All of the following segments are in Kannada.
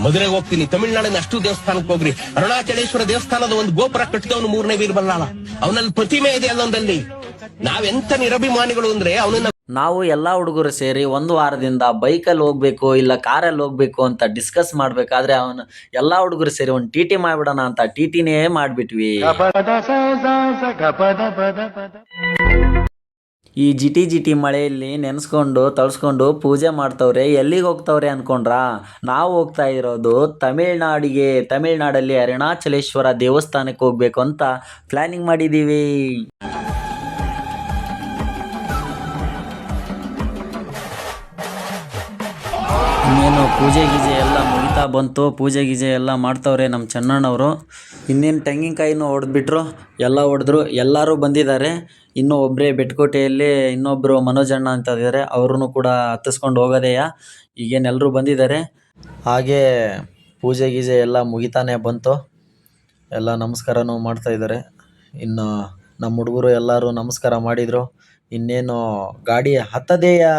ಮದುವೆಗೆ ಹೋಗ್ತೀನಿ, ತಮಿಳ್ನಾಡಿನ ಅಷ್ಟು ದೇವಸ್ಥಾನಕ್ಕೆ ಹೋಗ್ರಿ. ಅರುಣಾಚಲೇಶ್ವರ ದೇವಸ್ಥಾನದ ಒಂದು ಗೋಪುರ ಕಟ್ಟಿದವನು 3ನೇ ವೀರಬಲ್ಲಾಳ. ಅವನಲ್ಲಿ ಪ್ರತಿಮೆ ಇದೆ ಅಲ್ಲೊಂದಲ್ಲಿ. ನಾವೆಂತ ನಿರಭಿಮಾನಿಗಳು ಅಂದ್ರೆ ಅವನನ್ನ. ನಾವು ಎಲ್ಲ ಹುಡುಗರು ಸೇರಿ ಒಂದು ವಾರದಿಂದ ಬೈಕಲ್ಲಿ ಹೋಗ್ಬೇಕು ಇಲ್ಲ ಕಾರಲ್ಲಿ ಹೋಗ್ಬೇಕು ಅಂತ ಡಿಸ್ಕಸ್ ಮಾಡ್ಬೇಕಾದ್ರೆ ಅವನು ಎಲ್ಲ ಹುಡುಗರು ಸೇರಿ ಒಂದು ಟಿ ಟಿ ಮಾಡ್ಬಿಡೋಣ ಅಂತ ಟಿ ಟಿನೇ ಮಾಡ್ಬಿಟ್ವಿ. ಈ ಜಿಟಿ ಜಿಟಿ ಮಳೆಯಲ್ಲಿ ನೆನೆಸ್ಕೊಂಡು ತಳ್ಸ್ಕೊಂಡು ಪೂಜೆ ಮಾಡ್ತವ್ರೆ. ಎಲ್ಲಿಗೆ ಹೋಗ್ತವ್ರೆ ಅನ್ಕೊಂಡ್ರಾ? ನಾವು ಹೋಗ್ತಾ ಇರೋದು ತಮಿಳ್ನಾಡಲ್ಲಿ ಅರುಣಾಚಲೇಶ್ವರ ದೇವಸ್ಥಾನಕ್ಕೆ ಹೋಗ್ಬೇಕು ಅಂತ ಪ್ಲಾನಿಂಗ್ ಮಾಡಿದ್ದೀವಿ. ಇನ್ನೇನು ಪೂಜೆ ಗೀಜೆ ಎಲ್ಲ ಮುಗಿತಾ ಬಂತು. ಪೂಜೆ ಗೀಜೆ ಎಲ್ಲ ಮಾಡ್ತವ್ರೆ ನಮ್ಮ ಚೆನ್ನಣ್ಣವರು. ಇನ್ನೇನು ತೆಂಗಿನಕಾಯಿನೂ ಹೊಡೆದ್ಬಿಟ್ರು, ಎಲ್ಲ ಹೊಡೆದ್ರು. ಎಲ್ಲರೂ ಬಂದಿದ್ದಾರೆ. ಇನ್ನೂ ಒಬ್ಬರೇ ಬೆಟ್ಕೋಟೆಯಲ್ಲಿ ಇನ್ನೊಬ್ಬರು ಮನೋಜಣ್ಣ ಅಂತ ಇದ್ದಾರೆ, ಅವ್ರೂ ಕೂಡ ಹತ್ತಿಸ್ಕೊಂಡು ಹೋಗೋದೆಯಾ. ಈಗೇನೆಲ್ಲರೂ ಬಂದಿದ್ದಾರೆ. ಹಾಗೇ ಪೂಜೆ ಗೀಜೆ ಎಲ್ಲ ಮುಗಿತಾನೆ ಬಂತು. ಎಲ್ಲ ನಮಸ್ಕಾರನೂ ಮಾಡ್ತಾಯಿದ್ದಾರೆ. ಇನ್ನು ನಮ್ಮ ಹುಡುಗರು ಎಲ್ಲರೂ ನಮಸ್ಕಾರ ಮಾಡಿದರು. ಇನ್ನೇನು ಗಾಡಿ ಹತ್ತದೆಯಾ.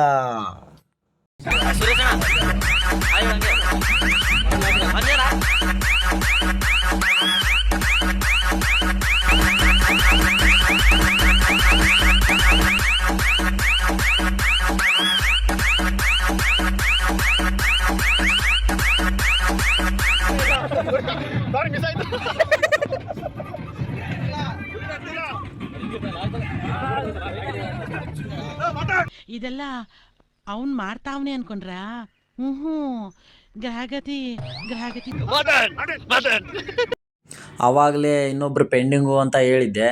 ಇದೆಲ್ಲ ಅವನ್ ಮಾಡ್ತಾವನೆ ಅನ್ಕೊಂಡ್ರ? ಗ್ರಹಗತಿ. ಆವಾಗಲೇ ಇನ್ನೊಬ್ರು ಪೆಂಡಿಂಗು ಅಂತ ಹೇಳಿದ್ದೆ.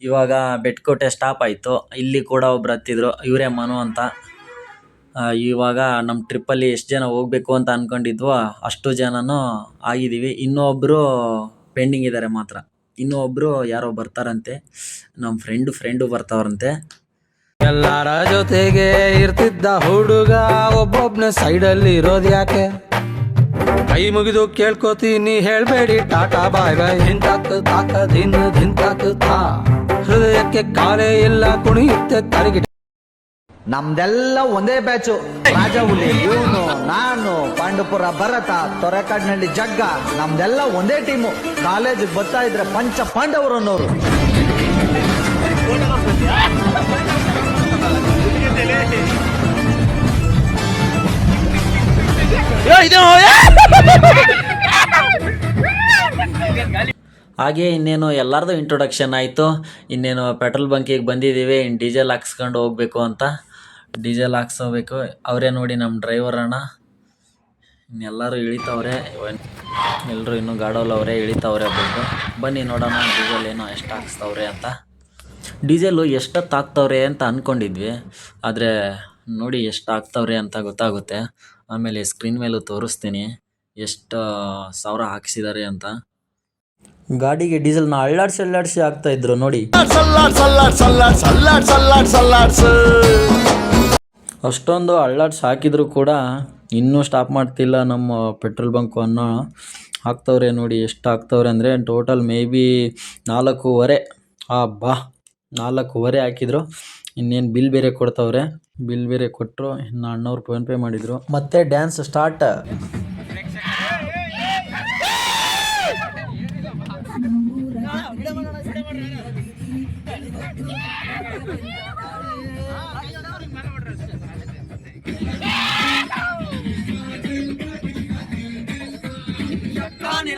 ಇವಾಗ ಬೆಟ್ಕೋಟೆ ಸ್ಟಾಪ್ ಆಯಿತು. ಇಲ್ಲಿ ಕೂಡ ಒಬ್ರು ಹತ್ತಿದ್ರು, ಇವರೇ ಮನು ಅಂತ. ಇವಾಗ ನಮ್ಮ ಟ್ರಿಪ್ಪಲ್ಲಿ ಎಷ್ಟು ಜನ ಹೋಗಬೇಕು ಅಂತ ಅಂದ್ಕೊಂಡಿದ್ವೋ ಅಷ್ಟು ಜನನೂ ಆಗಿದ್ದೀವಿ. ಇನ್ನೂ ಒಬ್ಬರು ಪೆಂಡಿಂಗ್ ಇದ್ದಾರೆ ಮಾತ್ರ. ಇನ್ನೂ ಒಬ್ಬರು ಯಾರೋ ಬರ್ತಾರಂತೆ, ನಮ್ಮ ಫ್ರೆಂಡು ಬರ್ತಾವ್ರಂತೆ. ಎಲ್ಲರ ಜೊತೆಗೆ ಇರ್ತಿದ್ದ ಹುಡುಗ ಒಬ್ಬೊಬ್ನ ಸೈಡಲ್ಲಿ ಇರೋದು ಯಾಕೆ? ಕೈ ಮುಗಿದು ಕೇಳ್ಕೋತೀನಿ, ಹೇಳ್ಬೇಡಿ ಟಾಟಾ ಬಾಯ್ ಬಾಯ್. ಹೃದಯಕ್ಕೆ ಕಾಲೇ ಇಲ್ಲ, ಕುಣಿಯುತ್ತೆ ತಲೆಗಿಟ. ನಮ್ದೆಲ್ಲ ಒಂದೇ ಬ್ಯಾಚು. ರಾಜ ಹುಲಿ ಇವನು, ನಾನು, ಪಾಂಡುಪುರ ಭರತ, ತೊರೆಕಾಡಿನಲ್ಲಿ ಜಗ್ಗ. ನಮ್ದೆಲ್ಲ ಒಂದೇ ಟೀಮು. ಕಾಲೇಜಿಗೆ ಬರ್ತಾ ಇದ್ರೆ ಪಂಚ ಪಾಂಡವರು ಅನ್ನೋರು. ಹಾಗೆ ಇನ್ನೇನು ಎಲ್ಲರದು ಇಂಟ್ರೊಡಕ್ಷನ್ ಆಯಿತು. ಇನ್ನೇನು ಪೆಟ್ರೋಲ್ ಬಂಕಿಗೆ ಬಂದಿದ್ದೀವಿ. ಇನ್ನು ಡೀಸೆಲ್ ಹಾಕ್ಸ್ಕೊಂಡು ಹೋಗ್ಬೇಕು ಅಂತ. ಡೀಸೆಲ್ ಹಾಕ್ಸೋಬೇಕು. ಅವರೇ ನೋಡಿ ನಮ್ಮ ಡ್ರೈವರ್ ಅಣ್ಣ. ಇನ್ನೆಲ್ಲರೂ ಇಳಿತವ್ರೆ. ಎಲ್ಲರೂ ಇನ್ನೂ ಗಾಡೋಲ್ಲವ್ರೆ, ಇಳಿತವ್ರೆ. ಬನ್ನಿ ನೋಡೋಣ ಡೀಸೆಲ್ ಏನೋ ಎಷ್ಟು ಹಾಕ್ಸ್ತವ್ರೆ ಅಂತ. ಡೀಸೆಲು ಎಷ್ಟೊತ್ತು ಹಾಕ್ತವ್ರೆ ಅಂತ ಅಂದ್ಕೊಂಡಿದ್ವಿ, ಆದರೆ ನೋಡಿ ಎಷ್ಟು ಹಾಕ್ತವ್ರೆ ಅಂತ ಗೊತ್ತಾಗುತ್ತೆ. ಆಮೇಲೆ ಸ್ಕ್ರೀನ್ ಮೇಲೂ ತೋರಿಸ್ತೀನಿ ಎಷ್ಟು ಸಾವಿರ ಹಾಕ್ಸಿದ್ದಾರೆ ಅಂತ. ಗಾಡಿಗೆ ಡೀಸೆಲ್ನ ಅಳ್ಳಾಡ್ಸಿ ಹಾಕ್ತಾಯಿದ್ರು ನೋಡಿ. ಅಷ್ಟೊಂದು ಅಳ್ಳಾಡ್ಸಿ ಹಾಕಿದ್ರು ಕೂಡ ಇನ್ನೂ ಸ್ಟಾಪ್ ಮಾಡ್ತಿಲ್ಲ ನಮ್ಮ ಪೆಟ್ರೋಲ್ ಬಂಕು ಅನ್ನೋ. ಹಾಕ್ತವ್ರೆ ನೋಡಿ ಎಷ್ಟು ಹಾಕ್ತವ್ರೆ ಅಂದರೆ ಟೋಟಲ್ ಮೇ ಬಿ 4.5. 4.5 ಹಾಕಿದ್ರು. ಇನ್ನೇನು ಬಿಲ್ ಬೇರೆ ಕೊಡ್ತವ್ರೆ. ಬಿಲ್ ಬೇರೆ ಕೊಟ್ಟರು. ಇನ್ನು ಅಣ್ಣವ್ರು ಫೋನ್ಪೇ ಮಾಡಿದರು. ಮತ್ತೆ ಡ್ಯಾನ್ಸ್ ಸ್ಟಾರ್ಟ್.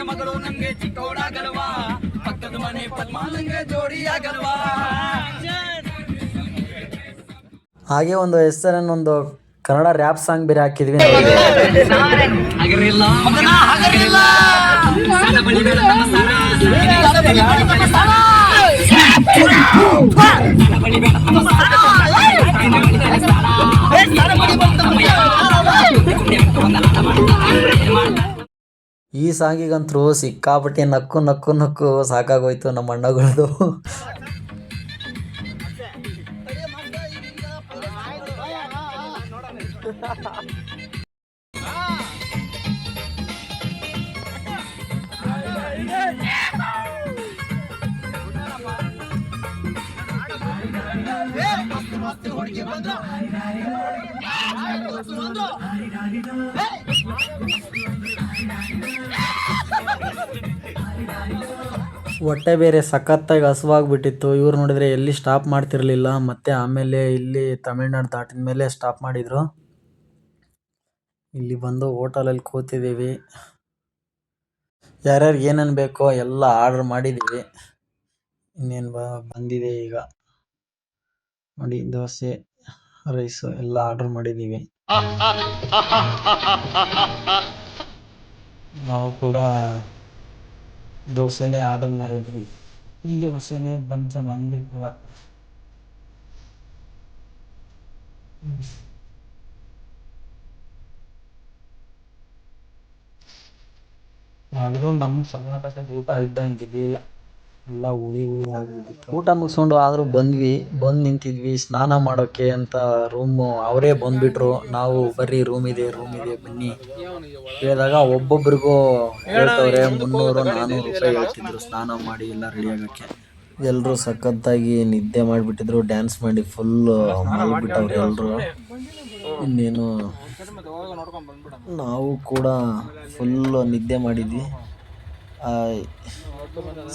ಮಗಳು ನಂಗೆ ಚಿಕ್ಕವಳಾಗಲ್ವಾ, ಪಕ್ಕದ ಮನೆ ಪದ್ಮ ನಂಗೆ ಜೋಡಿಯಾಗಲ್ವಾ. ಹಾಗೆ ಒಂದು ಹೆಸರನ್ನೊಂದು ಕನ್ನಡ ರ್ಯಾಪ್ ಸಾಂಗ್ ಬೇರೆ ಹಾಕಿದ್ವಿ. ಈ ಸಾಂಗಿಗಂತೂ ಸಿಕ್ಕಾಪಟ್ಟೆ ನಕ್ಕು ಸಾಕಾಗೋಯ್ತು ನಮ್ಮ ಅಣ್ಣಗಳದು. ಹುಡುಗಿ ಬಂದ ಹೊಟ್ಟೆ ಬೇರೆ ಸಖತ್ತಾಗಿ ಹಸುವಾಗ್ಬಿಟ್ಟಿತ್ತು. ಇವ್ರು ನೋಡಿದ್ರೆ ಎಲ್ಲಿ ಸ್ಟಾಪ್ ಮಾಡ್ತಿರ್ಲಿಲ್ಲ. ಮತ್ತೆ ಆಮೇಲೆ ಇಲ್ಲಿ ತಮಿಳ್ನಾಡು ದಾಟಿದ ಮೇಲೆ ಸ್ಟಾಪ್ ಮಾಡಿದ್ರು. ಇಲ್ಲಿ ಬಂದು ಹೋಟೆಲಲ್ಲಿ ಕೂತಿದ್ದೀವಿ. ಯಾರ್ಯಾರಿಗೆ ಏನೇನು ಬೇಕೋ ಎಲ್ಲ ಆರ್ಡರ್ ಮಾಡಿದ್ದೀವಿ. ಇನ್ನೇನು ಬಂದಿದೆ ಈಗ ನೋಡಿ, ದೋಸೆ ರೈಸು ಎಲ್ಲ ಆರ್ಡರ್ ಮಾಡಿದ್ದೀವಿ. ನಾವು ಕೂಡ ದೋಸೆನೇ ಆರ್ಡರ್ ಮಾಡಿದ್ವಿ. ಈ ದೋಸೆನೇ ಬಂತ ಬಂದಿಲ್ಲ. ಅದು ನಮ್ಮ ಕರ್ನಾಟಕದ ಊಟ ಇದ್ದಂಗಿದೆಯಲ್ಲ, ಎಲ್ಲ ಹುಳಿ ಹುಳಿ ಆಗಿಬಿಟ್ಟಿತ್ತು. ಊಟ ಮುಗಿಸ್ಕೊಂಡು ಆದರೂ ಬಂದು ನಿಂತಿದ್ವಿ ಸ್ನಾನ ಮಾಡೋಕ್ಕೆ ಅಂತ. ರೂಮು ಅವರೇ ಬಂದ್ಬಿಟ್ರು. ನಾವು ಬರ್ರಿ ರೂಮ್ ಇದೆ ಬನ್ನಿ ಹೇಳಿದಾಗ ಒಬ್ಬೊಬ್ರಿಗೂ ಹೇಳ್ತವ್ರೆ 300-400 ರೂಪಾಯಿ ಹೇಳ್ತಿದ್ರು ಸ್ನಾನ ಮಾಡಿ ಎಲ್ಲ ರೆಡಿ ಆಗೋಕ್ಕೆ. ಎಲ್ಲರೂ ಸಖತ್ತಾಗಿ ನಿದ್ದೆ ಮಾಡಿಬಿಟ್ಟಿದ್ರು. ಡ್ಯಾನ್ಸ್ ಮಾಡಿ ಫುಲ್ ಮಲ್ಬಿಟ್ಟವ್ರು ಎಲ್ಲರೂ. ಇನ್ನೇನು ನಾವು ಕೂಡ ಫುಲ್ಲು ನಿದ್ದೆ ಮಾಡಿದ್ವಿ.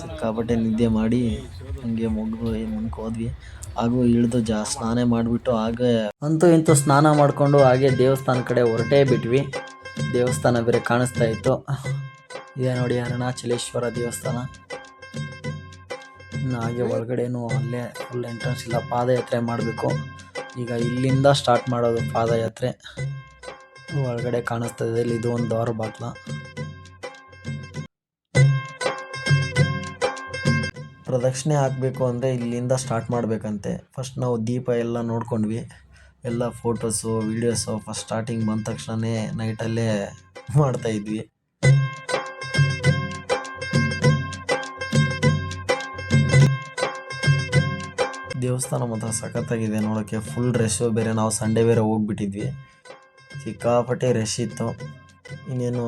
ಸಿಕ್ಕಾಪಟ್ಟೆ ನಿದ್ದೆ ಮಾಡಿ ಹಂಗೆ ಮುಂದಕ್ಕೆ ಹೋದ್ವಿ. ಹಾಗೂ ಇಳಿದು ಸ್ನಾನ ಮಾಡಿಬಿಟ್ಟು ಹಾಗೆ ಅಂತೂ ಇಂತೂ ಸ್ನಾನ ಮಾಡಿಕೊಂಡು ಹಾಗೆ ದೇವಸ್ಥಾನ ಕಡೆ ಹೊರಟೇ ಬಿಟ್ವಿ. ದೇವಸ್ಥಾನ ಬೇರೆ ಕಾಣಿಸ್ತಾ ಇತ್ತು. ಇದೇ ನೋಡಿ ಅರುಣಾಚಲೇಶ್ವರ ದೇವಸ್ಥಾನ. ಇನ್ನು ಹಾಗೆ ಒಳಗಡೆನೂ ಅಲ್ಲೇ ಫುಲ್ ಎಂಟ್ರೆನ್ಸ್ ಇಲ್ಲ, ಪಾದಯಾತ್ರೆ ಮಾಡಬೇಕು. ಈಗ ಇಲ್ಲಿಂದ ಸ್ಟಾರ್ಟ್ ಮಾಡೋದು ಪಾದಯಾತ್ರೆ. ಒಳಗಡೆ ಕಾಣಿಸ್ತದೆ ಇಲ್ಲಿ, ಇದು ಒಂದು ದ್ವಾರ ಬಾಗ್ಲ. ಪ್ರದಕ್ಷಿಣೆ ಹಾಕಬೇಕು ಅಂದರೆ ಇಲ್ಲಿಂದ ಸ್ಟಾರ್ಟ್ ಮಾಡಬೇಕಂತೆ. ಫಸ್ಟ್ ನಾವು ದೀಪ ಎಲ್ಲ ನೋಡ್ಕೊಂಡ್ವಿ. ಎಲ್ಲ ಫೋಟೋಸು ವೀಡಿಯೋಸು ಫಸ್ಟ್ ಸ್ಟಾರ್ಟಿಂಗ್ ಬಂದ ತಕ್ಷಣವೇ ನೈಟಲ್ಲೇ ಮಾಡ್ತಾಯಿದ್ವಿ. ದೇವಸ್ಥಾನ ಮಾತ್ರ ಸಖತ್ತಾಗಿದೆ ನೋಡೋಕ್ಕೆ. ಫುಲ್ ರಶ್ಶು ಬೇರೆ. ನಾವು ಸಂಡೇ ಬೇರೆ ಹೋಗ್ಬಿಟ್ಟಿದ್ವಿ. ಸಿಕ್ಕಾಪಟ್ಟೆ ರಶ್ ಇತ್ತು. ಇನ್ನೇನು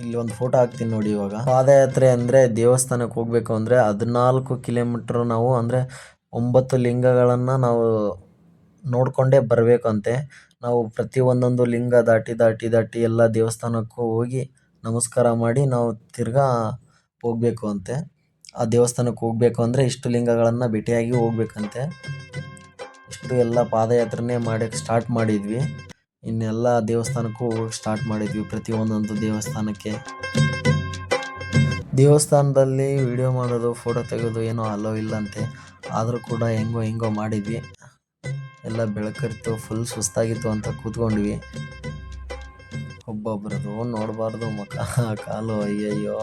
ಇಲ್ಲಿ ಒಂದು ಫೋಟೋ ಹಾಕ್ತೀನಿ ನೋಡಿ. ಇವಾಗ ಪಾದಯಾತ್ರೆ ಅಂದರೆ ದೇವಸ್ಥಾನಕ್ಕೆ ಹೋಗಬೇಕು ಅಂದರೆ 14 ಕಿಲೋಮೀಟ್ರ್ ನಾವು, ಅಂದರೆ 9 ಲಿಂಗಗಳನ್ನು ನಾವು ನೋಡಿಕೊಂಡೇ ಬರಬೇಕಂತೆ. ನಾವು ಪ್ರತಿ ಒಂದೊಂದು ಲಿಂಗ ದಾಟಿ ಎಲ್ಲ ದೇವಸ್ಥಾನಕ್ಕೂ ಹೋಗಿ ನಮಸ್ಕಾರ ಮಾಡಿ ನಾವು ತಿರ್ಗಾ ಹೋಗಬೇಕು ಅಂತೆ. ಆ ದೇವಸ್ಥಾನಕ್ಕೆ ಹೋಗಬೇಕು ಅಂದರೆ ಇಷ್ಟು ಲಿಂಗಗಳನ್ನು ಭೇಟಿಯಾಗಿ ಹೋಗ್ಬೇಕಂತೆ. ಇಷ್ಟು ಎಲ್ಲ ಪಾದಯಾತ್ರೆನೇ ಮಾಡೋಕ್ಕೆ ಸ್ಟಾರ್ಟ್ ಮಾಡಿದ್ವಿ. ಇನ್ನೆಲ್ಲ ದೇವಸ್ಥಾನಕ್ಕೂ ಹೋಗಕ್ಕೆ ಸ್ಟಾರ್ಟ್ ಮಾಡಿದ್ವಿ, ಪ್ರತಿ ಒಂದೊಂದು ದೇವಸ್ಥಾನಕ್ಕೆ. ದೇವಸ್ಥಾನದಲ್ಲಿ ವಿಡಿಯೋ ಮಾಡೋದು ಫೋಟೋ ತೆಗೆಯೋದು ಏನೋ ಅಲೋ ಇಲ್ಲಂತೆ. ಆದರೂ ಕೂಡ ಹೆಂಗೋ ಮಾಡಿದ್ವಿ. ಎಲ್ಲ ಬೆಳಕರಿತು, ಫುಲ್ ಸುಸ್ತಾಗಿತ್ತು ಅಂತ ಕೂತ್ಕೊಂಡ್ವಿ. ಒಬ್ಬೊಬ್ರದು ನೋಡಬಾರ್ದು ಮುಖ ಕಾಲು, ಅಯ್ಯಯ್ಯೋ.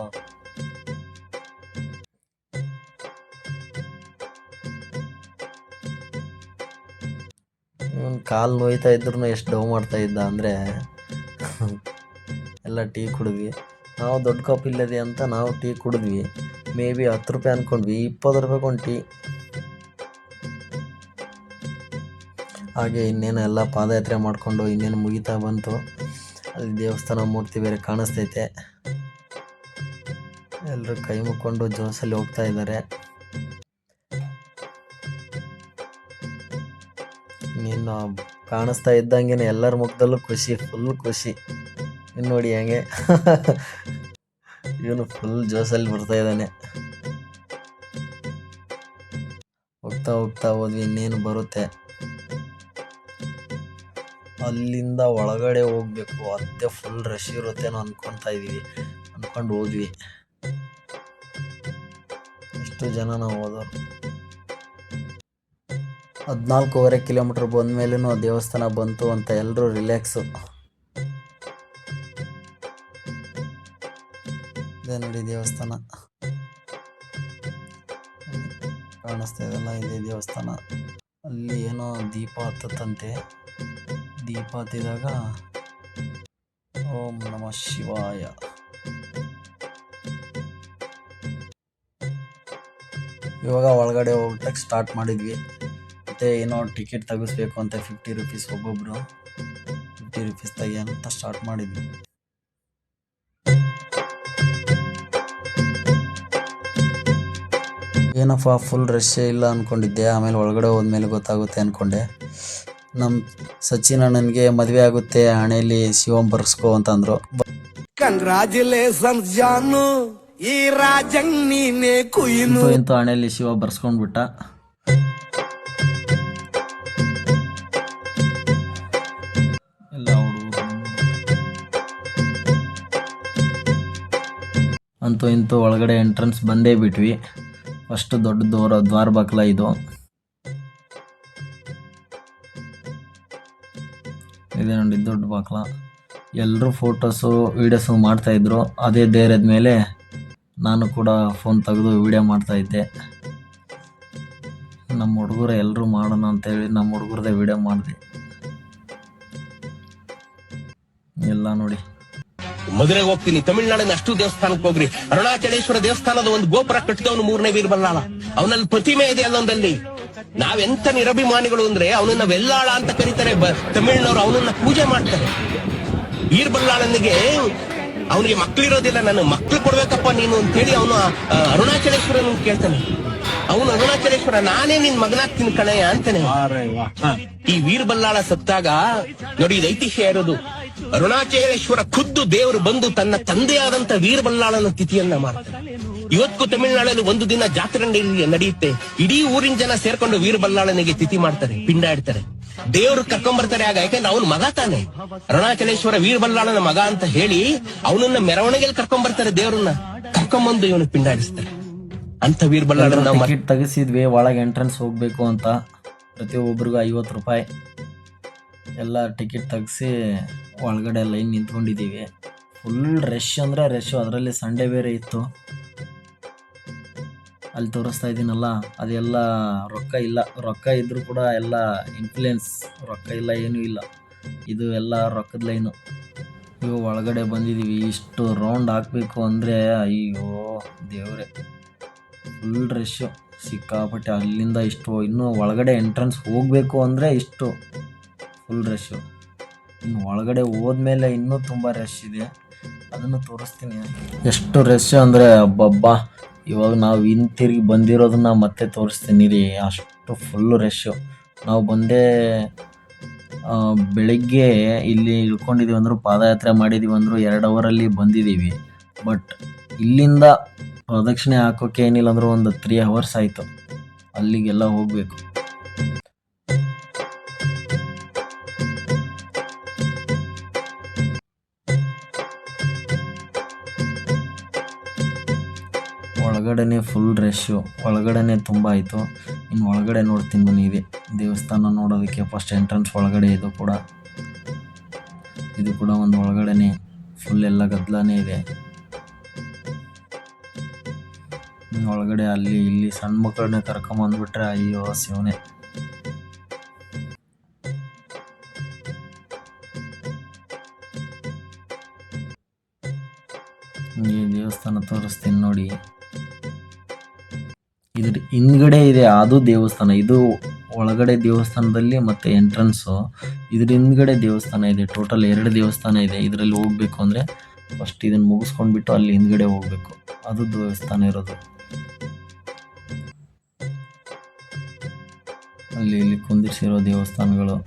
ಇವನು ಕಾಲು ನೋಯ್ತಾ ಇದ್ರು ಎಷ್ಟು ಡವ್ ಮಾಡ್ತಾ ಇದ್ದ ಅಂದರೆ ಎಲ್ಲ ಟೀ ಕುಡಿದ್ವಿ. ನಾವು ದೊಡ್ಡ ಕಪ್ ಇಲ್ಲದೆ ಅಂತ ನಾವು ಟೀ ಕುಡಿದ್ವಿ. ಮೇ ಬಿ 10 ರೂಪಾಯಿ ಅಂದ್ಕೊಂಡ್ವಿ, 20 ರೂಪಾಯಿಗೆ ಒಂದು ಟೀ. ಹಾಗೆ ಇನ್ನೇನು ಎಲ್ಲ ಪಾದಯಾತ್ರೆ ಮಾಡಿಕೊಂಡು ಇನ್ನೇನು ಮುಗಿತಾ ಬಂತು. ಅಲ್ಲಿ ದೇವಸ್ಥಾನ ಮೂರ್ತಿ ಬೇರೆ ಕಾಣಿಸ್ತೈತೆ. ಎಲ್ಲರೂ ಕೈ ಮುಕ್ಕೊಂಡು ಜೋಸಲ್ಲಿ ಹೋಗ್ತಾ ಇದ್ದಾರೆ. ನೀನು ಕಾಣಿಸ್ತಾ ಇದ್ದಂಗೆ ಎಲ್ಲರ ಮುಖದಲ್ಲೂ ಖುಷಿ, ಫುಲ್ ಖುಷಿ. ಇನ್ನು ನೋಡಿ ಹೆಂಗೆ ಇವನು ಫುಲ್ ಜೋಸಲ್ಲಿ ಬರ್ತಾ ಇದ್ದಾನೆ. ಹೋಗ್ತಾ ಹೋದ್ವಿ. ಇನ್ನೇನು ಬರುತ್ತೆ, ಅಲ್ಲಿಂದ ಒಳಗಡೆ ಹೋಗ್ಬೇಕು. ಅದೇ ಫುಲ್ ರಶ್ ಇರುತ್ತೇನೋ ಅಂದ್ಕೊಂಡು ಹೋದ್ವಿ. ಎಷ್ಟು ಜನ ನಾವು ಹೋದವರು. 14.5 ಕಿಲೋಮೀಟ್ರ್ ಬಂದ ಮೇಲೂ ದೇವಸ್ಥಾನ ಬಂತು ಅಂತ ಎಲ್ಲರೂ ರಿಲ್ಯಾಕ್ಸು. ಇದೇ ನೋಡಿ ದೇವಸ್ಥಾನ ಕಾಣಿಸ್ತಾ ಇದೆಲ್ಲ, ಇದೇ ದೇವಸ್ಥಾನ. ಅಲ್ಲಿ ಏನೋ ದೀಪ ಹತ್ತತ್ತಂತೆ. ದೀಪ ಹತ್ತಿದಾಗ ಓಂ ನಮಃ ಶಿವಾಯ. ಇವಾಗ ಒಳಗಡೆ ಹೋಗ್ಲಿಕ್ಕೆ ಸ್ಟಾರ್ಟ್ ಮಾಡಿದ್ವಿ. ಮತ್ತು ಏನೋ ಟಿಕೆಟ್ ತೆಗಿಸ್ಬೇಕು ಅಂತ 50 ರೂಪೀಸ್ ಒಬ್ಬೊಬ್ಬರು. 50 ರೂಪೀಸ್ ತೆಗಿಯೋಂತ ಸ್ಟಾರ್ಟ್ ಮಾಡಿದ್ವಿ. ಏನಪ್ಪ ಫುಲ್ ರಶ್ಶೇ ಇಲ್ಲ ಅಂದ್ಕೊಂಡಿದ್ದೆ. ಆಮೇಲೆ ಒಳಗಡೆ ಹೋದ್ಮೇಲೆ ಗೊತ್ತಾಗುತ್ತೆ ಅಂದ್ಕೊಂಡೆ. ನಮ್ಮ ಸಚಿನ್ ಅಣ್ಣನಿಗೆ ಮದುವೆ ಆಗುತ್ತೆ ಹಣೆಯಲ್ಲಿ ಶಿವಂ ಬರ್ಸ್ಕೋ ಅಂತಂದ್ರು. ಕಂಗ್ರಾಚುಲೇಷನ್ಸ್ ಜಾನು, ಈ ರಾಜಂಗ್ ನೀನೆ ಕುಯ್ನು. ಇಂತೂ ಹಣೆಯಲ್ಲಿ ಶಿವ ಬರ್ಸ್ಕೊಂಡ್ಬಿಟ್ಟ. ಅಂತೂ ಇಂತೂ ಒಳಗಡೆ ಎಂಟ್ರೆನ್ಸ್ ಬಂದೇ ಬಿಟ್ವಿ. ಫಸ್ಟ್ ದೊಡ್ಡ ದ್ವಾರ ಬಾಕ್ಲ ಇದು. ಇದೆ ನೋಡಿ ದೊಡ್ಡ ಬಾಕ್ಲ. ಎಲ್ಲರೂ ಫೋಟೋಸು ವೀಡಿಯೋಸು ಮಾಡ್ತಾಯಿದ್ರು. ಅದೇ ಧೈರ್ಯದ ಮೇಲೆ ನಾನು ಕೂಡ ಫೋನ್ ತೆಗೆದು ವೀಡಿಯೋ ಮಾಡ್ತಾಯಿದ್ದೆ. ನಮ್ಮ ಹುಡುಗರು ಎಲ್ಲರೂ ಮಾಡೋಣ ಅಂತೇಳಿ ನಮ್ಮ ಹುಡುಗರದೇ ವೀಡಿಯೋ ಮಾಡಿದೆ. ಎಲ್ಲ ನೋಡಿ. ಮದುವೆಗೆ ಹೋಗ್ತೀನಿ, ತಮಿಳ್ನಾಡಿನ ಅಷ್ಟು ದೇವಸ್ಥಾನಕ್ಕೆ ಹೋಗ್ರಿ. ಅರುಣಾಚಲೇಶ್ವರ ದೇವಸ್ಥಾನದ ಒಂದು ಗೋಪುರ ಕಟ್ಟಿದವನು 3ನೇ ವೀರಬಲ್ಲಾಳ. ಅವನಲ್ಲಿ ಪ್ರತಿಮೆ ಇದೆ ಅಲ್ಲೊಂದಲ್ಲಿ. ನಾವೆಂತ ನಿರಭಿಮಾನಿಗಳು ಅಂದ್ರೆ ಅವನನ್ನ ವೆಲ್ಲಾಳ ಅಂತ ಕರೀತಾರೆ ತಮಿಳ್ನವರು. ಅವನನ್ನ ಪೂಜೆ ಮಾಡ್ತಾರೆ. ವೀರಬಲ್ಲಾಳನಿಗೆ ಅವನಿಗೆ ಮಕ್ಳಿರೋದಿಲ್ಲ, ನನ್ನ ಮಕ್ಳು ಕೊಡ್ಬೇಕಪ್ಪ ನೀನು ಅಂತೇಳಿ ಅವನು ಅರುಣಾಚಲೇಶ್ವರನ ಕೇಳ್ತಾನೆ. ಅವನು ಅರುಣಾಚಲೇಶ್ವರ, ನಾನೇ ನಿನ್ ಮಗನಾಗ್ತೀನಿ ಕಣಯ್ಯ ಅಂತಾನೆ. ಈ ವೀರಬಲ್ಲಾಳ ಸತ್ತಾಗ ನೋಡಿ, ಇದು ಐತಿಹ್ಯ ಇರೋದು. ಅರುಣಾಚಲೇಶ್ವರ ಖುದ್ದು ದೇವರು ಬಂದು ತನ್ನ ತಂದೆಯಾದಂತ ವೀರಬಲ್ಲಾಳನ ತಿಥಿಯನ್ನ ಮಾಡ್ತಾರೆ. ಇವತ್ತು ತಮಿಳುನಾಡಲ್ಲಿ ಒಂದು ದಿನ ಜಾತ್ರೆ ನಡೆಯುತ್ತೆ. ಇಡೀ ಊರಿನ ಜನ ಸೇರ್ಕೊಂಡು ವೀರಬಲ್ಲಾಳನಿಗೆ ತಿಥಿ ಮಾಡ್ತಾರೆ, ಪಿಂಡ ಇಡ್ತಾರೆ. ದೇವ್ರು ಕರ್ಕೊಂಡ್ಬರ್ತಾರೆ. ಆಗ ಯಾಕಂದ್ರೆ ಅವನು ಮಗ ತಾನೆ, ಅರುಣಾಚಲೇಶ್ವರ ವೀರಬಲ್ಲಾಳನ ಮಗ ಅಂತ ಹೇಳಿ ಅವನನ್ನ ಮೆರವಣಿಗೆಯಲ್ಲಿ ಕರ್ಕೊಂಡ್ಬರ್ತಾರೆ. ದೇವ್ರನ್ನ ಕರ್ಕೊಂಡ್ಬಂದು ಇವನು ಪಿಂಡಾಡಿಸ್ತಾರೆ. ಅಂತ ವೀರಬಲ್ಲಾಳನ ನಾವು ಟಿಕೆಟ್ ತೆಗಿಸಿದ್ವಿ ಒಳಗೆ ಎಂಟ್ರೆನ್ಸ್ ಹೋಗ್ಬೇಕು ಅಂತ. ಪ್ರತಿಯೊಬ್ಬರಿಗೂ 50 ರೂಪಾಯಿ ಎಲ್ಲ ಟಿಕೆಟ್ ತೆಗಿಸಿ ಒಳಗಡೆ ಲೈನ್ ನಿಂತ್ಕೊಂಡಿದ್ದೀವಿ. ಫುಲ್ ರಶ್ ಅಂದರೆ ರಶ್ಶು. ಅದರಲ್ಲಿ ಸಂಡೇ ಬೇರೆ ಇತ್ತು. ಅಲ್ಲಿ ತೋರಿಸ್ತಾ ಇದ್ದೀನಲ್ಲ, ಅದೆಲ್ಲ ರೊಕ್ಕ ಇಲ್ಲ. ರೊಕ್ಕ ಇದ್ದರೂ ಕೂಡ ಎಲ್ಲ ಇನ್ಫ್ಲೂಯೆನ್ಸ್. ರೊಕ್ಕ ಇಲ್ಲ, ಏನೂ ಇಲ್ಲ. ಇದು ಎಲ್ಲ ರೊಕ್ಕದ ಲೈನು. ಇವು ಒಳಗಡೆ ಬಂದಿದ್ದೀವಿ. ಇಷ್ಟು ರೌಂಡ್ ಹಾಕಬೇಕು ಅಂದರೆ ಅಯ್ಯೋ ದೇವರೇ, ಫುಲ್ ರಶ್ಶು ಸಿಕ್ಕಾಪಟ್ಟೆ. ಅಲ್ಲಿಂದ ಇಷ್ಟು ಇನ್ನೂ ಒಳಗಡೆ ಎಂಟ್ರೆನ್ಸ್ ಹೋಗಬೇಕು ಅಂದರೆ ಇಷ್ಟು ಫುಲ್ ರಶ್ಶು. ಇನ್ನು ಒಳಗಡೆ ಹೋದ್ಮೇಲೆ ಇನ್ನೂ ತುಂಬ ರಶ್ ಇದೆ, ಅದನ್ನು ತೋರಿಸ್ತೀನಿ. ಎಷ್ಟು ರಶ್ ಅಂದರೆ ಅಬ್ಬಬ್ಬಾ. ಇವಾಗ ನಾವು ಹಿಂತಿರುಗಿ ಬಂದಿರೋದನ್ನ ಮತ್ತೆ ತೋರಿಸ್ತೀನಿ ರೀ. ಅಷ್ಟು ಫುಲ್ಲು ರಶ್ಶು. ನಾವು ಬಂದೇ ಬೆಳಿಗ್ಗೆ ಇಲ್ಲಿ ಇಳ್ಕೊಂಡಿದ್ದೀವಿ ಅಂದರು, ಪಾದಯಾತ್ರೆ ಮಾಡಿದ್ದೀವಿ ಅಂದರು 2 ಅವರಲ್ಲಿ ಬಂದಿದ್ದೀವಿ. ಬಟ್ ಇಲ್ಲಿಂದ ಪ್ರದಕ್ಷಿಣೆ ಹಾಕೋಕ್ಕೆ ಏನಿಲ್ಲ ಅಂದರೂ ಒಂದು 3 ಅವರ್ಸ್ ಆಯಿತು. ಅಲ್ಲಿಗೆಲ್ಲ ಹೋಗಬೇಕು. ಒಳಗಡೆನೆ ಫುಲ್ ರಶ್ಶು. ಒಳಗಡೆನೆ ತುಂಬ ಆಯಿತು. ಇನ್ನು ಒಳಗಡೆ ನೋಡ್ತೀನಿ ಬನ್ನಿ. ಇದೆ ದೇವಸ್ಥಾನ ನೋಡೋದಕ್ಕೆ ಫಸ್ಟ್ ಎಂಟ್ರೆನ್ಸ್ ಒಳಗಡೆ. ಇದು ಕೂಡ ಒಂದು ಒಳಗಡೆನೆ ಫುಲ್ ಎಲ್ಲ ಗದ್ದಲನೇ ಇದೆ. ಒಳಗಡೆ ಅಲ್ಲಿ ಇಲ್ಲಿ ಸಣ್ಣ ಮಕ್ಕಳನ್ನ ಕರ್ಕೊಂಬಂದ್ಬಿಟ್ರೆ ಅಯ್ಯೋ ಶಿವನೇ. ಈ ದೇವಸ್ಥಾನ ತೋರಿಸ್ತೀನಿ ನೋಡಿ. ಇದ್ರ ಹಿಂದ್ಗಡೆ ಇದೆ ಅದು ದೇವಸ್ಥಾನ. ಇದು ಒಳಗಡೆ ದೇವಸ್ಥಾನದಲ್ಲಿ ಮತ್ತೆ ಎಂಟ್ರೆನ್ಸು. ಇದ್ರ ಹಿಂದ್ಗಡೆ ದೇವಸ್ಥಾನ ಇದೆ. ಟೋಟಲ್ 2 ದೇವಸ್ಥಾನ ಇದೆ. ಇದರಲ್ಲಿ ಹೋಗ್ಬೇಕು ಅಂದರೆ ಫಸ್ಟ್ ಇದನ್ನು ಮುಗಿಸ್ಕೊಂಡ್ಬಿಟ್ಟು ಅಲ್ಲಿ ಹಿಂದ್ಗಡೆ ಹೋಗ್ಬೇಕು. ಅದು ದೇವಸ್ಥಾನ ಇರೋದು. ಅಲ್ಲಿ ಇಲ್ಲಿ ಕುಂದಿರ್ಸಿರೋ ದೇವಸ್ಥಾನಗಳು.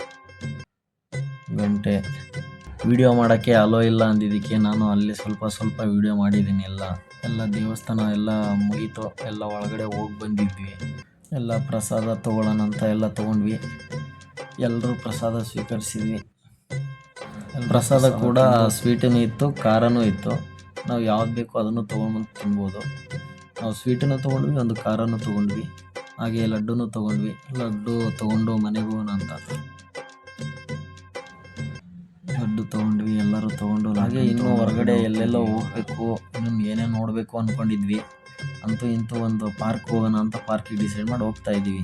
ಗಂಟೆ ವಿಡಿಯೋ ಮಾಡೋಕ್ಕೆ ಅಲೋ ಇಲ್ಲ ಅಂದಿದ್ದಕ್ಕೆ ನಾನು ಅಲ್ಲಿ ಸ್ವಲ್ಪ ವಿಡಿಯೋ ಮಾಡಿದ್ದೀನಿ. ಎಲ್ಲ ದೇವಸ್ಥಾನ ಎಲ್ಲ ಮುಗೀತು. ಎಲ್ಲ ಒಳಗಡೆ ಹೋಗಿ ಬಂದಿದ್ವಿ. ಎಲ್ಲ ಪ್ರಸಾದ ತೊಗೊಳ್ಳೋಣ ಅಂತ ಎಲ್ಲ ತೊಗೊಂಡ್ವಿ. ಎಲ್ಲರೂ ಪ್ರಸಾದ ಸ್ವೀಕರಿಸಿದ್ವಿ. ಪ್ರಸಾದ ಕೂಡ ಸ್ವೀಟೂ ಇತ್ತು, ಖಾರನೂ ಇತ್ತು. ನಾವು ಯಾವ್ದು ಬೇಕೋ ಅದನ್ನು ತೊಗೊಂಡ್ಬಂದು ತಿನ್ಬೋದು. ನಾವು ಸ್ವೀಟನ್ನು ತೊಗೊಂಡ್ವಿ, ಒಂದು ಖಾರನೂ ತೊಗೊಂಡ್ವಿ, ಹಾಗೆ ಲಡ್ಡುನೂ ತೊಗೊಂಡ್ವಿ. ಲಡ್ಡು ತೊಗೊಂಡು ಮನೆಗೆ ಹೋಗೋಣ ಅಂತ ಲಡ್ಡು ತೊಗೊಂಡ್ವಿ. ಎಲ್ಲರೂ ತೊಗೊಂಡು ಹಾಗೆ ಇನ್ನೂ ಹೊರಗಡೆ ಎಲ್ಲೆಲ್ಲೋ ಹೋಗಬೇಕು, ಇನ್ನೂ ಏನೇನು ನೋಡಬೇಕು ಅಂದ್ಕೊಂಡಿದ್ವಿ. ಅಂತೂ ಇಂತೂ ಒಂದು ಪಾರ್ಕ್ ಹೋಗೋಣ ಅಂತ ಪಾರ್ಕಿಗೆ ಡಿಸೈಡ್ ಮಾಡಿ ಹೋಗ್ತಾ ಇದ್ದೀವಿ.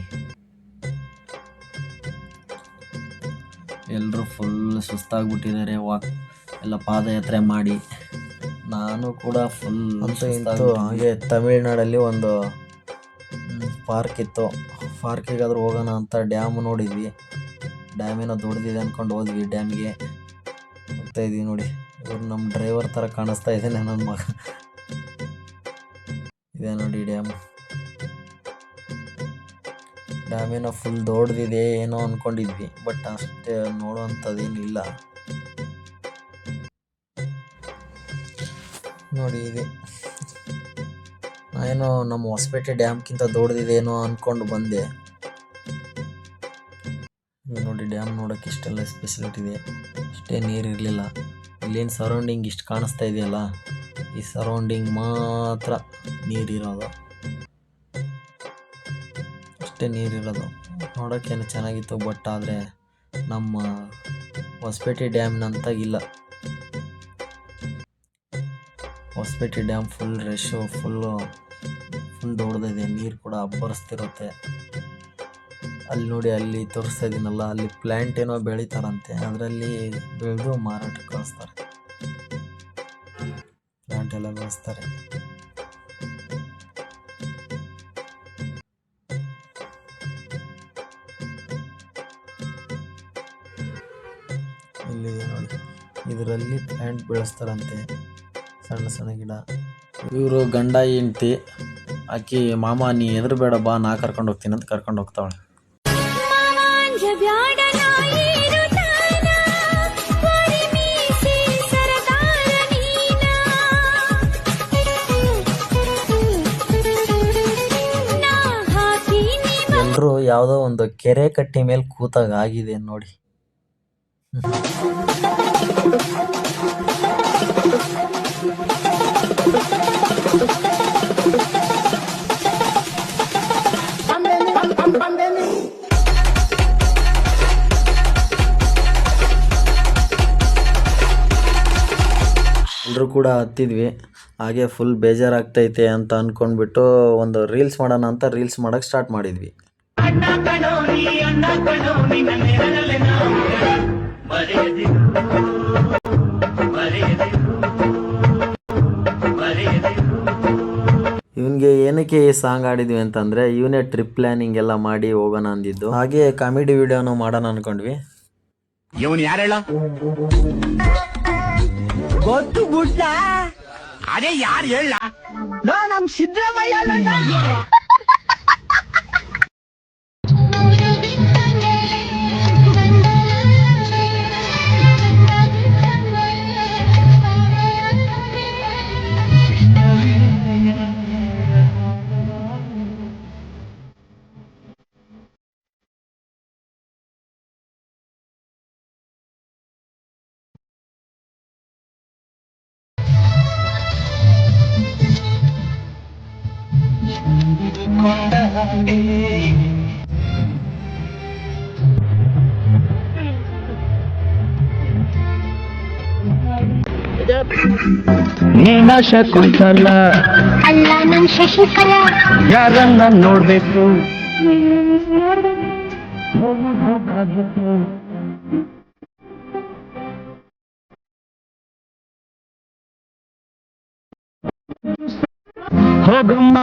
ಎಲ್ಲರೂ ಫುಲ್ ಸುಸ್ತಾಗ್ಬಿಟ್ಟಿದ್ದಾರೆ ಎಲ್ಲ ಪಾದಯಾತ್ರೆ ಮಾಡಿ. ನಾನು ಕೂಡ ಫುಲ್ ಅಂತೂ ಇಂತೂ. ಹಾಗೆ ತಮಿಳ್ನಾಡಲ್ಲಿ ಒಂದು ಪಾರ್ಕ್ ಇತ್ತು. ಪಾರ್ಕಿಗಾದ್ರೂ ಹೋಗೋಣ ಅಂತ ಡ್ಯಾಮ್ ನೋಡಿದ್ವಿ. ಡ್ಯಾಮೇನೋ ದೊಡ್ಡದಿದೆ ಅಂದ್ಕೊಂಡು ಹೋದ್ವಿ. ಡ್ಯಾಮ್ಗೆ ಹೋಗ್ತಾ ಇದ್ದೀವಿ ನೋಡಿ. ಇವ್ರು ನಮ್ಮ ಡ್ರೈವರ್ ಥರ ಕಾಣಿಸ್ತಾ ಇದ್ದೇನೆ ನನ್ನ ಮಗ. ಇದೆ ನೋಡಿ ಡ್ಯಾಮ್. ಡ್ಯಾಮ್ ಏನೋ ಫುಲ್ ದೊಡ್ಡದಿದೆ ಏನೋ ಅಂದ್ಕೊಂಡಿದ್ವಿ, ಬಟ್ ಅಷ್ಟೇ ನೋಡುವಂಥದ್ದೇನಿಲ್ಲ. ನೋಡಿ ಇದೆ, ನಾನೇನೋ ನಮ್ಮ ಹೊಸಪೇಟೆ ಡ್ಯಾಮ್ಗಿಂತ ದೊಡ್ಡದಿದೇನೋ ಅಂದ್ಕೊಂಡು ಬಂದೆ. ನೋಡಿ ಡ್ಯಾಮ್ ನೋಡೋಕ್ಕೆ ಇಷ್ಟೆಲ್ಲ ಫೆಸಿಲಿಟಿ ಇದೆ, ಅಷ್ಟೇ ನೀರಿರಲಿಲ್ಲ. ಇಲ್ಲೇನು ಸರೌಂಡಿಂಗ್ ಇಷ್ಟು ಕಾಣಿಸ್ತಾ ಇದೆಯಲ್ಲ, ಈ ಸರೌಂಡಿಂಗ್ ಮಾತ್ರ ನೀರಿರೋದು, ಅಷ್ಟೇ ನೀರಿರೋದು. ನೋಡೋಕ್ಕೇನು ಚೆನ್ನಾಗಿತ್ತು, ಬಟ್ ಆದರೆ ನಮ್ಮ ಹೊಸಪೇಟೆ ಡ್ಯಾಮ್ನಂತ ಇಲ್ಲ. Hospet dam full rush, full ದೊಡ್ಡದಿದೆ, ನೀರು ಕೂಡ ಅಬ್ಬರಿಸ್ತಿರುತ್ತೆ. ಅಲ್ಲಿ ನೋಡಿ, ಅಲ್ಲಿ ತೋರಿಸ್ತಾ ಇದ್ದೀನಲ್ಲ, ಅಲ್ಲಿ ಪ್ಲ್ಯಾಂಟ್ ಏನೋ ಬೆಳಿತಾರಂತೆ, ಅದರಲ್ಲಿ ಬೆಳೆದು ಮಾರಾಟಕ್ಕೆ ಕಳಿಸ್ತಾರೆ, ಪ್ಲ್ಯಾಂಟ್ ಎಲ್ಲ ಬೆಳೆಸ್ತಾರೆ. ಇಲ್ಲಿದೆ ನೋಡಿ, ಇದರಲ್ಲಿ ಪ್ಲ್ಯಾಂಟ್ ಬೆಳೆಸ್ತಾರಂತೆ, ಸಣ್ಣ ಸಣ್ಣ ಗಿಡ. ಇವರು ಗಂಡ ಹೆಂಡ್ತಿ, ಆಕಿ ಮಾಮ ನೀ ಹೆದರ್ಬೇಡ ಬಾ, ನಾ ಕರ್ಕೊಂಡು ಹೋಗ್ತೀನಿ ಅಂತ ಕರ್ಕೊಂಡು ಹೋಗ್ತಾವಳೆ. ಎಲ್ಲರೂ ಯಾವುದೋ ಒಂದು ಕೆರೆ ಕಟ್ಟಿ ಮೇಲೆ ಕೂತಾಗ ಆಗಿದೆ ನೋಡಿ. ಎಲ್ಲರೂ ಕೂಡ ಹತ್ತಿದ್ವಿ. ಹಾಗೆ ಫುಲ್ ಬೇಜಾರಾಗ್ತೈತೆ ಅಂತ ಅಂದ್ಕೊಂಡ್ಬಿಟ್ಟು ಒಂದು ರೀಲ್ಸ್ ಮಾಡೋಣ ಅಂತ ರೀಲ್ಸ್ ಮಾಡೋಕ್ಕೆ ಸ್ಟಾರ್ಟ್ ಮಾಡಿದ್ವಿ. ಇವನಿಗೆ ಏನಕ್ಕೆ ಈ ಸಾಂಗ್ ಆಡಿದ್ವಿ ಅಂತಂದರೆ, ಇವನೇ ಟ್ರಿಪ್ ಪ್ಲ್ಯಾನಿಂಗ್ ಎಲ್ಲ ಮಾಡಿ ಹೋಗೋಣ ಅಂದಿದ್ದು. ಹಾಗೆ ಕಾಮಿಡಿ ವಿಡಿಯೋನು ಮಾಡೋಣ ಅಂದ್ಕೊಂಡ್ವಿ. ಇವನು ಯಾರೇಳ ಗೊತ್ತು ಗುಡ್ಡ, ಅದೇ ಯಾರು ಹೇಳ ನಮ್ ಸಿದ್ದರಾಮಯ್ಯ. ನೀನಾಶ ಕುಂತಲ್ಲ ಅಲ್ಲ ನಮ್ ಶಶಿಕಲಾ, ಯಾರನ್ನ ನೋಡ್ಬೇಕು ಹೋಗಮ್ಮ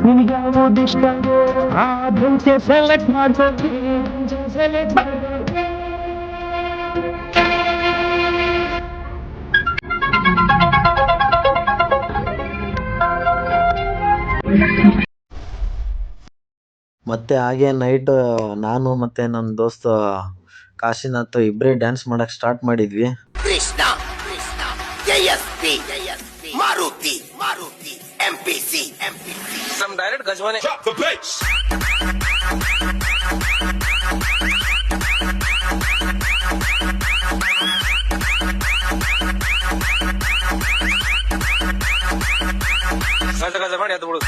ನಿನಗೆ ಯಾವ್ದು ಇಷ್ಟ ಅದಕ್ಕೆ ಸೆಲೆಕ್ಟ್ ಮಾಡ್ಬೇಕು, ಸೆಲೆಕ್ಟ್ ಮಾಡ್ಬೇಕು. ಮತ್ತೆ ಹಾಗೆ ನೈಟ್ ನಾನು ಮತ್ತೆ ನನ್ನ ದೋಸ್ತ ಕಾಶಿನಾಥ್ ಇಬ್ಬರೇ ಡ್ಯಾನ್ಸ್ ಮಾಡಕ್ಕೆ ಸ್ಟಾರ್ಟ್ ಮಾಡಿದ್ವಿ. Krishna KSP Maruti MPC some direct ಗಜವಾನೆ. Drop the bass. ಗಜ ಮಾಡಿ ಅದು ಬಿಡು.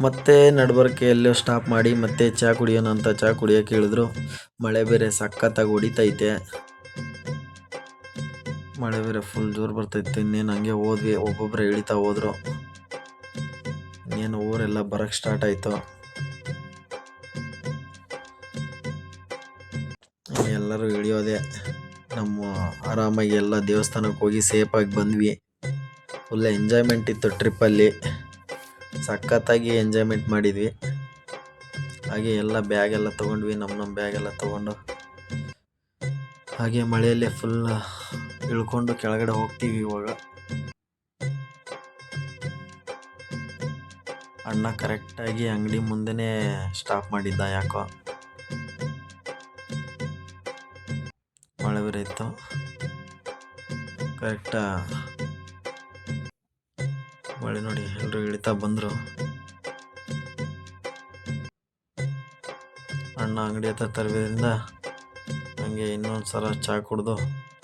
ಮತ್ತೆ ನಡ್ಬರ್ಕೆ ಎಲ್ಲೋ ಸ್ಟಾಪ್ ಮಾಡಿ ಮತ್ತೆ ಚಹಾ ಕುಡಿಯೋಣ ಅಂತ ಚಹಾ ಕುಡಿಯೋಕೆ ಹೇಳಿದ್ರು. ಮಳೆ ಬೇರೆ ಸಖತ್ತಾಗಿ ಹೊಡಿತೈತೆ, ಮಳೆ ಬೇರೆ ಫುಲ್ ಜೋರು ಬರ್ತೈತೆ. ಇನ್ನೇನು ಹಂಗೆ ಹೋದ್ವಿ, ಒಬ್ಬೊಬ್ಬರೇ ಇಳಿತಾ ಹೋದ್ರು. ಇನ್ನೇನು ಊರೆಲ್ಲ ಬರೋಕ್ಕೆ ಸ್ಟಾರ್ಟ್ ಆಯಿತು. ಎಲ್ಲರೂ ಇಳಿಯೋದೆ. ನಮ್ಮ ಆರಾಮಾಗಿ ಎಲ್ಲ ದೇವಸ್ಥಾನಕ್ಕೆ ಹೋಗಿ ಸೇಫಾಗಿ ಬಂದ್ವಿ. ಫುಲ್ ಎಂಜಾಯ್ಮೆಂಟ್ ಇತ್ತು ಟ್ರಿಪ್ಪಲ್ಲಿ, ಸಖತ್ತಾಗಿ ಎಂಜಾಯ್ಮೆಂಟ್ ಮಾಡಿದ್ವಿ. ಹಾಗೆ ಎಲ್ಲ ಬ್ಯಾಗೆಲ್ಲ ತೊಗೊಂಡ್ವಿ, ನಮ್ಮ ಬ್ಯಾಗೆಲ್ಲ ತೊಗೊಂಡು ಹಾಗೆ ಮಳೆಯಲ್ಲೇ ಫುಲ್ ಇಳ್ಕೊಂಡು ಕೆಳಗಡೆ ಹೋಗ್ತೀವಿ ಇವಾಗ. ಅಣ್ಣ ಕರೆಕ್ಟಾಗಿ ಅಂಗಡಿ ಮುಂದೆನೇ ಸ್ಟಾಪ್ ಮಾಡಿದ್ದ. ಯಾಕೋ ಮಳೆ ಬೇರೆ ಇತ್ತು. ಕರೆಕ್ಟಾ ಮಳೆ ನೋಡಿ ಎಲ್ಲರೂ ಇಳಿತಾ ಬಂದರು. ಅಣ್ಣ ಅಂಗಡಿ ಹತ್ರ ತರಬೇದಿಂದ ಹಂಗೆ ಇನ್ನೊಂದು ಸಲ ಚಹಾ ಕುಡಿದು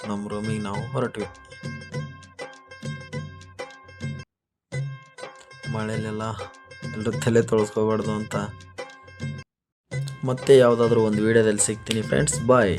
ನಮ್ಮ ರೂಮಿಗೆ ನಾವು ಹೊರಟ್ವಿ. ಮಳೆಯಲ್ಲೆಲ್ಲ ಎಲ್ಲರೂ ತಲೆ ತೊಳಸ್ಕೋಬಾರ್ದು ಅಂತ. ಮತ್ತೆ ಯಾವುದಾದ್ರೂ ಒಂದು ವಿಡಿಯೋದಲ್ಲಿ ಸಿಗ್ತೀನಿ ಫ್ರೆಂಡ್ಸ್. ಬಾಯ್.